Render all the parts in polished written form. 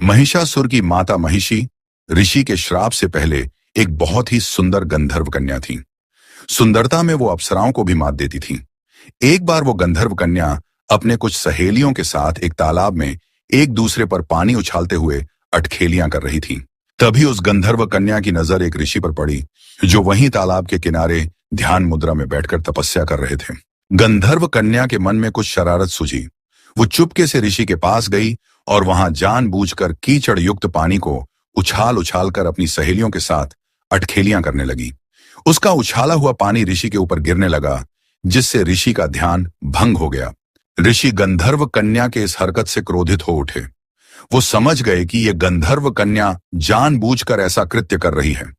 महिषासुर की माता महिषी ऋषि के श्राप से पहले एक बहुत ही सुंदर गंधर्व कन्या थी। सुंदरता में वो अप्सराओं को भी मात देती थी। एक बार वो गंधर्व कन्या अपने कुछ सहेलियों के साथ एक तालाब में एक दूसरे पर पानी उछालते हुए अटखेलियां कर रही थी। तभी उस गंधर्व कन्या की नजर एक ऋषि पर पड़ी, जो वहीं तालाब के किनारे ध्यान मुद्रा में बैठकर तपस्या कर रहे थे। गंधर्व कन्या के मन में कुछ शरारत सूझी। वो चुपके से ऋषि के पास गई और वहां जानबूझकर कीचड़ युक्त पानी को उछाल उछाल कर अपनी सहेलियों के साथ अटखेलियां करने लगी। उसका उछाला हुआ पानी ऋषि के ऊपर गिरने लगा, जिससे ऋषि का ध्यान भंग हो गया। ऋषि गंधर्व कन्या के इस हरकत से क्रोधित हो उठे। वो समझ गए कि यह गंधर्व कन्या जानबूझकर ऐसा कृत्य कर रही है।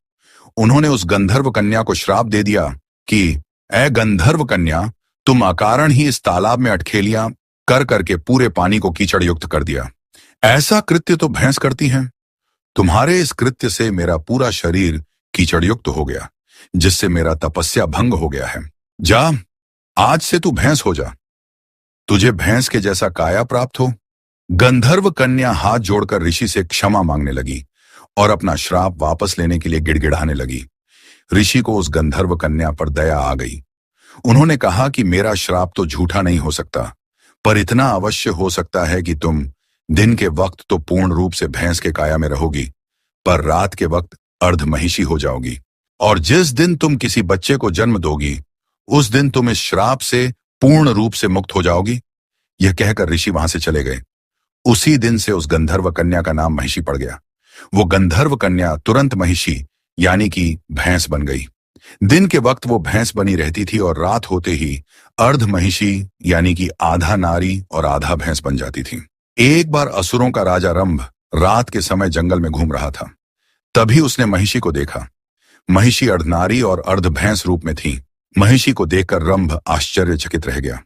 उन्होंने उस गंधर्व कन्या को श्राप दे दिया कि ऐ गंधर्व कन्या, तुम अकारण ही इस तालाब में अटखेलियां कर करके पूरे पानी को कीचड़ युक्त कर दिया। ऐसा कृत्य तो भैंस करती हैं। तुम्हारे इस कृत्य से मेरा पूरा शरीर कीचड़ युक्त हो गया, जिससे मेरा तपस्या भंग हो गया है। जा, आज से तू भैंस हो जा। तुझे भैंस के जैसा काया प्राप्त हो। गंधर्व कन्या हाथ जोड़कर ऋषि से क्षमा मांगने लगी और अपना श्राप वापस लेने के लिए गिड़गिड़ाने लगी। ऋषि को उस गंधर्व कन्या पर दया आ गई। उन्होंने कहा कि मेरा श्राप तो झूठा नहीं हो सकता, पर इतना अवश्य हो सकता है कि तुम दिन के वक्त तो पूर्ण रूप से भैंस के काया में रहोगी, पर रात के वक्त अर्ध महिषी हो जाओगी। और जिस दिन तुम किसी बच्चे को जन्म दोगी, उस दिन तुम इस श्राप से पूर्ण रूप से मुक्त हो जाओगी। यह कहकर ऋषि वहां से चले गए। उसी दिन से उस गंधर्व कन्या का नाम महिषी पड़ गया। वो गंधर्व कन्या तुरंत महिषी यानी कि भैंस बन गई। दिन के वक्त वो भैंस बनी रहती थी और रात होते ही अर्ध महिषी यानी कि आधा नारी और आधा भैंस बन जाती थी। एक बार असुरों का राजा रंभ रात के समय जंगल में घूम रहा था। तभी उसने महिषी को देखा। महिषी अर्ध नारी और अर्ध भैंस रूप में थी। महिषी को देखकर रंभ आश्चर्यचकित रह गया।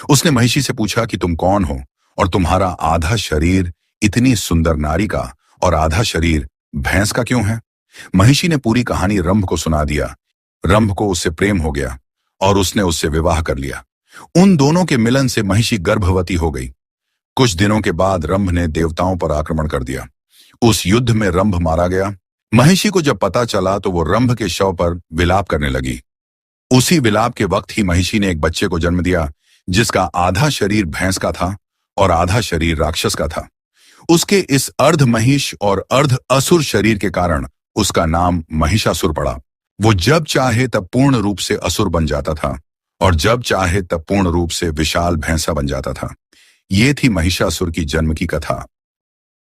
उसने महिषी से पूछा कि तुम कौन हो और तुम्हारा आधा शरीर इतनी सुंदर नारी का और आधा शरीर भैंस का क्यों है? महिषी ने पूरी कहानी रंभ को सुना दिया। रंभ को उससे प्रेम हो गया और उसने उससे विवाह कर लिया। उन दोनों के मिलन से महिषी गर्भवती हो गई। कुछ दिनों के बाद रंभ ने देवताओं पर आक्रमण कर दिया। उस युद्ध में रंभ मारा गया। महिषी को जब पता चला तो वो रंभ के शव पर विलाप करने लगी। उसी विलाप के वक्त ही महिषी ने एक बच्चे को जन्म दिया, जिसका आधा शरीर भैंस का था और आधा शरीर राक्षस का था। उसके इस अर्ध महिष और अर्ध असुर शरीर के कारण उसका नाम महिषासुर पड़ा। वो जब चाहे तब पूर्ण रूप से असुर बन जाता था और जब चाहे तब पूर्ण रूप से विशाल भैंसा बन जाता था। ये थी महिषासुर की जन्म की कथा।